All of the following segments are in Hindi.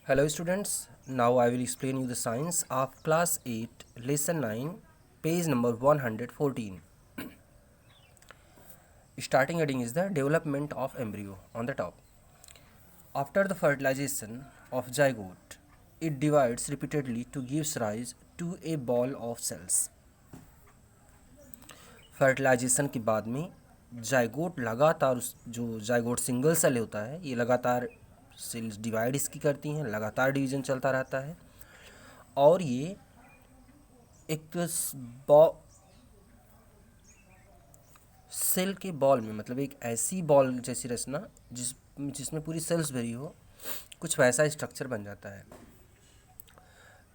Hello students, now I will explain you the science of class 8 lesson 9 page number 114. Starting heading is the development of embryo on the top. After the fertilization of zygote, it divides repeatedly to give rise to a ball of cells. Fertilization के बाद में जाइगोट लगातार जो जाइगोट सिंगल सेल होता है ये लगातार सेल्स डिवाइड इसकी करती हैं, लगातार डिवीजन चलता रहता है और ये एक सेल के बॉल में, मतलब एक ऐसी बॉल जैसी रचना जिसमें पूरी सेल्स भरी हो, कुछ वैसा स्ट्रक्चर बन जाता है।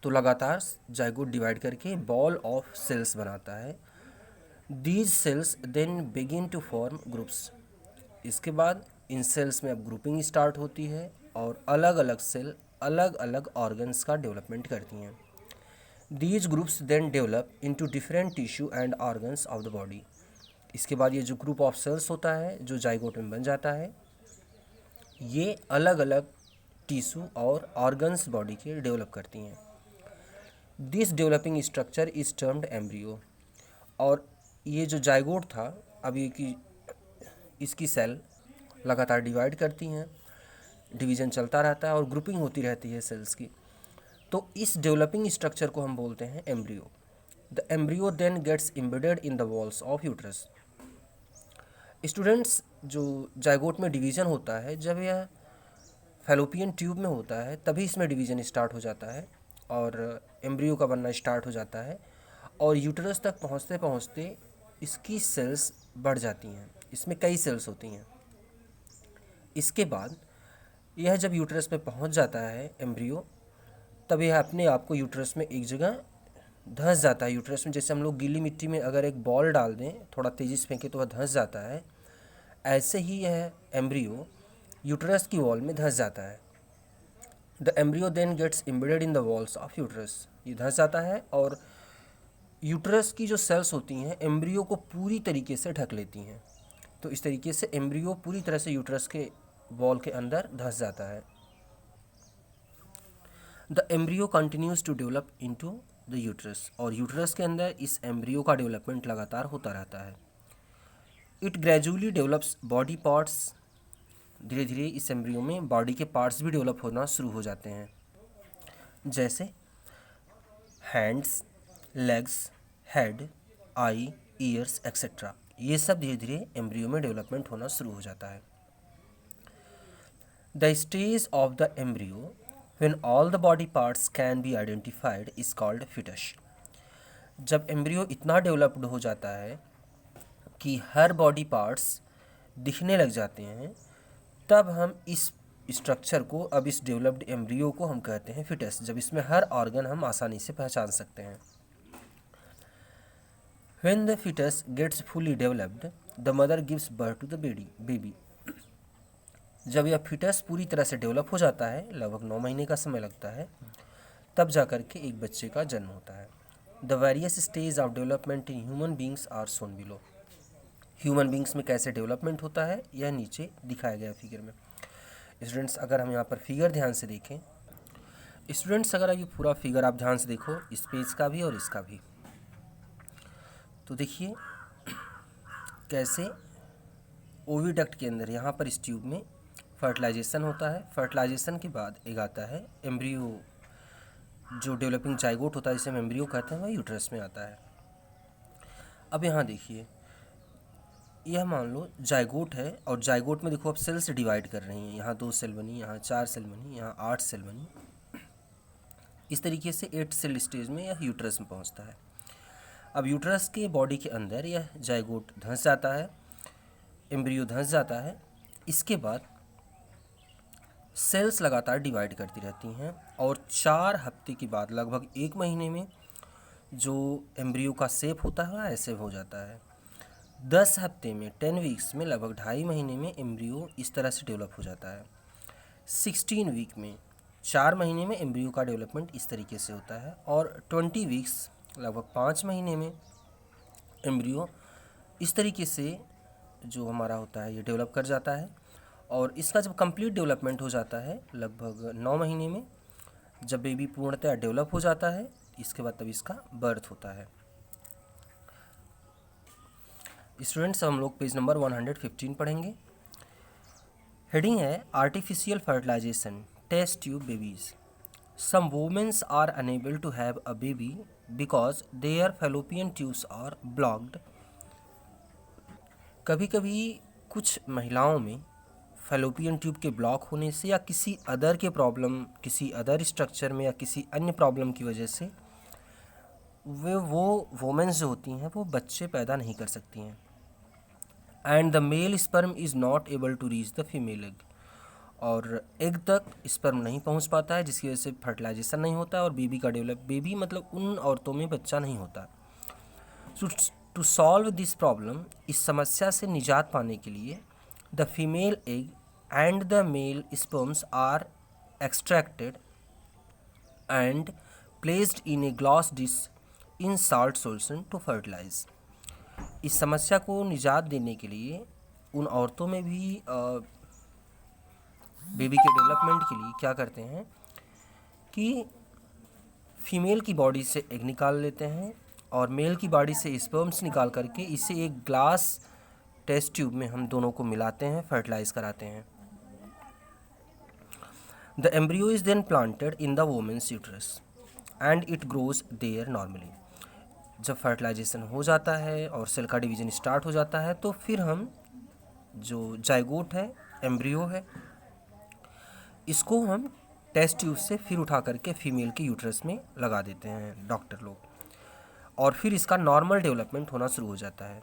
तो लगातार जाइगोट डिवाइड करके बॉल ऑफ सेल्स बनाता है। These cells then begin to form groups. इसके बाद इन सेल्स में अब ग्रुपिंग स्टार्ट होती है और अलग अलग सेल अलग अलग ऑर्गन्स का डेवलपमेंट करती हैं। These groups then develop into different tissue and organs of the body. इसके बाद ये जो ग्रुप ऑफ सेल्स होता है जो जाइगोट में बन जाता है, ये अलग अलग टिश्यू और ऑर्गन्स बॉडी के डेवलप करती हैं। This developing structure is termed embryo. और ये जो जाइगोट था, अभी की इसकी सेल लगातार डिवाइड करती हैं, डिवीज़न चलता रहता है और ग्रुपिंग होती रहती है सेल्स की। तो इस डेवलपिंग स्ट्रक्चर को हम बोलते हैं embryo. The embryo then gets embedded in the walls of uterus. Students, जो जाइगोट में डिवीज़न होता है, जब यह फैलोपियन ट्यूब में होता है तभी इसमें डिवीज़न स्टार्ट हो जाता है और एम्ब्रियो का बनना स्टार्ट हो जाता है और यूट्रस तक पहुँचते पहुँचते इसकी सेल्स बढ़ जाती हैं। इसमें कई सेल्स होती हैं। इसके बाद यह जब यूट्रस में पहुंच जाता है एम्ब्रियो, तब यह अपने आप को यूट्रस में एक जगह धंस जाता है। यूट्रस में जैसे हम लोग गीली मिट्टी में अगर एक बॉल डाल दें, थोड़ा तेज़ी से फेंकें तो वह धंस जाता है, ऐसे ही यह एम्ब्रियो यूट्रस की वॉल में धंस जाता है। The embryo then gets embedded in the walls of uterus. ये धंस जाता है और यूट्रस की जो सेल्स होती हैं एम्ब्रियो को पूरी तरीके से ढक लेती हैं। तो इस तरीके से एम्ब्रियो पूरी तरह से यूट्रस के वॉल के अंदर धंस जाता है। The embryo continues to develop into the uterus. और यूट्रस के अंदर इस एम्ब्रियो का डेवलपमेंट लगातार होता रहता है। It gradually develops body parts. धीरे धीरे इस एम्ब्रियो में बॉडी के पार्ट्स भी डेवलप होना शुरू हो जाते हैं, जैसे हैंड्स, लेग्स, हेड, आई, ईयर्स एक्सेट्रा। ये सब धीरे धीरे एम्ब्रियो में डेवलपमेंट होना शुरू हो जाता है। The stage of the embryo when all the body parts can be identified is called foetus. जब एम्ब्रियो इतना डेवलप्ड हो जाता है कि हर बॉडी पार्ट्स दिखने लग जाते हैं, तब हम इस स्ट्रक्चर को, अब इस डेवलप्ड एम्ब्रियो को हम कहते हैं फिटस, जब इसमें हर ऑर्गन हम आसानी से पहचान सकते हैं। When the fetus gets fully developed, the mother gives birth to the baby. जब यह फिटस पूरी तरह से डेवलप हो जाता है, लगभग 9 महीने का समय लगता है, तब जाकर के एक बच्चे का जन्म होता है। The various stage of development in human beings are shown below. Human beings में कैसे डेवलपमेंट होता है यह नीचे दिखाया गया फिगर में। स्टूडेंट्स, अगर हम यहाँ पर फिगर ध्यान से देखें, स्टूडेंट्स अगर ये पूरा फिगर आप ध्यान से देखो, इस पेज का भी और इसका भी, तो देखिए कैसे ओविडक्ट के अंदर यहाँ पर इस ट्यूब में फर्टिलाइजेशन होता है। फर्टिलाइजेशन के बाद एक आता है एम्ब्रियो, जो डेवलपिंग जाइगोट होता है जिसे हम एम्ब्रियो कहते हैं, वह यूट्रस में आता है। अब यहाँ देखिए, यह मान लो जाइगोट है और जाइगोट में देखो अब सेल से डिवाइड कर रही हैं। यहाँ 2 सेल बनी, यहाँ 4 सेल बनी, यहाँ 8 सेल बनी। इस तरीके से 8 सेल स्टेज में यह यूट्रस में पहुँचता है। अब यूट्रस के बॉडी के अंदर यह जाइगोट धंस जाता है, एम्ब्रियो धंस जाता है। इसके बाद सेल्स लगातार डिवाइड करती रहती हैं और 4 हफ्ते के बाद, लगभग 1 महीने में, जो एम्ब्रियो का शेप होता है ऐसे हो जाता है। 10 हफ्ते में, 10 वीक्स में, लगभग 2.5 महीने में एम्ब्रियो इस तरह से डेवलप हो जाता है। 16 वीक में, 4 महीने में एम्ब्रियो का डेवलपमेंट इस तरीके से होता है और 20 वीक्स, लगभग 5 महीने में एम्ब्रियो इस तरीके से जो हमारा होता है ये डेवलप कर जाता है। और इसका जब कंप्लीट डेवलपमेंट हो जाता है लगभग 9 महीने में, जब बेबी पूर्णतः डेवलप हो जाता है इसके बाद तब इसका बर्थ होता है। स्टूडेंट्स, हम लोग पेज नंबर 115 पढ़ेंगे। हेडिंग है artificial fertilization test tube babies. Some women's are unable to have a baby because their fallopian tubes are blocked. कभी कभी कुछ महिलाओं में फैलोपियन ट्यूब के ब्लॉक होने से या किसी अदर के प्रॉब्लम, किसी अदर स्ट्रक्चर में या किसी अन्य प्रॉब्लम की वजह से वो वोमेन्स जो होती हैं वो बच्चे पैदा नहीं कर सकती हैं। And the male sperm is not able to reach the female egg, और एग तक स्पर्म नहीं पहुंच पाता है जिसकी वजह से फर्टिलाइजेशन नहीं होता है और बेबी का डेवलप, बेबी मतलब उन औरतों में बच्चा नहीं होता। So to solve this problem, इस समस्या से निजात पाने के लिए the female egg and the male sperms are extracted and placed in a glass dish in salt solution to fertilize. इस समस्या को निजात देने के लिए उन औरतों में भी बेबी के डेवलपमेंट के लिए क्या करते हैं कि फीमेल की बॉडी से एग निकाल लेते हैं और मेल की बॉडी से स्पर्म्स निकाल करके इसे एक ग्लास टेस्ट ट्यूब में हम दोनों को मिलाते हैं, फर्टिलाइज कराते हैं। The embryo is then planted in the women's uterus and it grows there normally. जब फर्टिलाइजेशन हो जाता है और सेल का डिवीजन स्टार्ट हो जाता है तो फिर हम जो जाइगोट है, एम्ब्रियो है, इसको हम टेस्ट ट्यूब से फिर उठा करके फीमेल के यूट्रस में लगा देते हैं डॉक्टर लोग, और फिर इसका नॉर्मल डेवलपमेंट होना शुरू हो जाता है।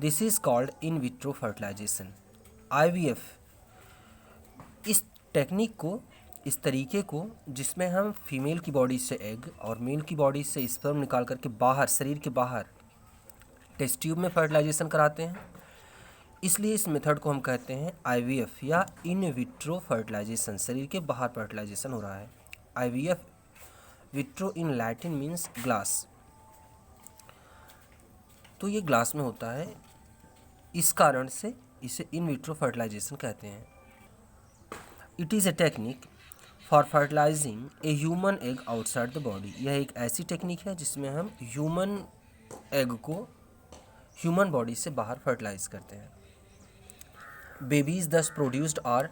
This is called in vitro fertilization, IVF। इस टेक्निक को, इस तरीके को जिसमें हम फीमेल की बॉडी से एग और मेल की बॉडी से स्पर्म निकाल करके बाहर, शरीर के बाहर टेस्ट ट्यूब में फर्टिलाइजेशन कराते हैं, इसलिए इस मेथड को हम कहते हैं IVF या इन विट्रो फर्टिलाइजेशन। शरीर के बाहर फर्टिलाइजेशन हो रहा है। IVF vitro in Latin means glass, तो ये ग्लास में होता है, इस कारण से इसे इन विट्रो फर्टिलाइजेशन कहते हैं। It is a technique for fertilizing a human egg outside the body. यह एक ऐसी टेक्निक है जिसमें हम ह्यूमन एग को ह्यूमन बॉडी से बाहर फर्टिलाइज करते हैं। Babies thus produced are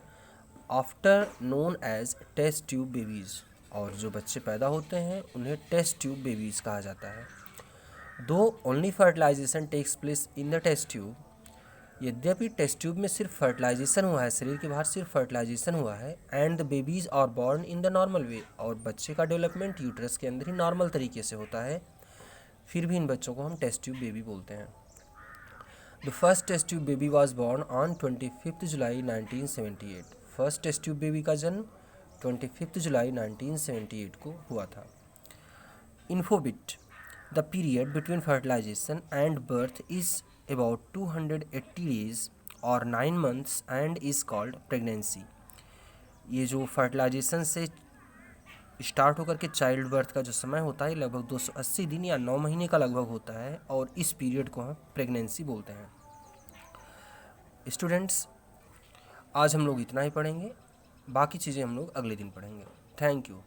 after known as test tube babies, और जो बच्चे पैदा होते हैं उन्हें टेस्ट ट्यूब बेबीज कहा जाता है। Though only fertilization takes place in the test tube, यद्यपि टेस्ट ट्यूब में सिर्फ फर्टिलाइजेशन हुआ है, शरीर के बाहर सिर्फ फर्टिलाइजेशन हुआ है, and the babies are born in the normal way, और बच्चे का डेवलपमेंट यूट्रस के अंदर ही नॉर्मल तरीके से होता है, फिर भी इन बच्चों को हम टेस्ट ट्यूब बेबी बोलते हैं। The first test tube baby was born on 25 July 1978। First test tube baby का जन्म 25 जुलाई 1978 को हुआ था। Infobit, the period between fertilisation and birth is about 280 days और 9 months and is called pregnancy। ये जो फर्टिलाइजेशन से स्टार्ट होकर के चाइल्ड बर्थ का जो समय होता है लगभग 280 दिन या 9 महीने का लगभग होता है, और इस पीरियड को हम प्रेगनेंसी बोलते हैं। स्टूडेंट्स, आज हम लोग इतना ही पढ़ेंगे, बाकी चीज़ें हम लोग अगले दिन पढ़ेंगे। Thank you.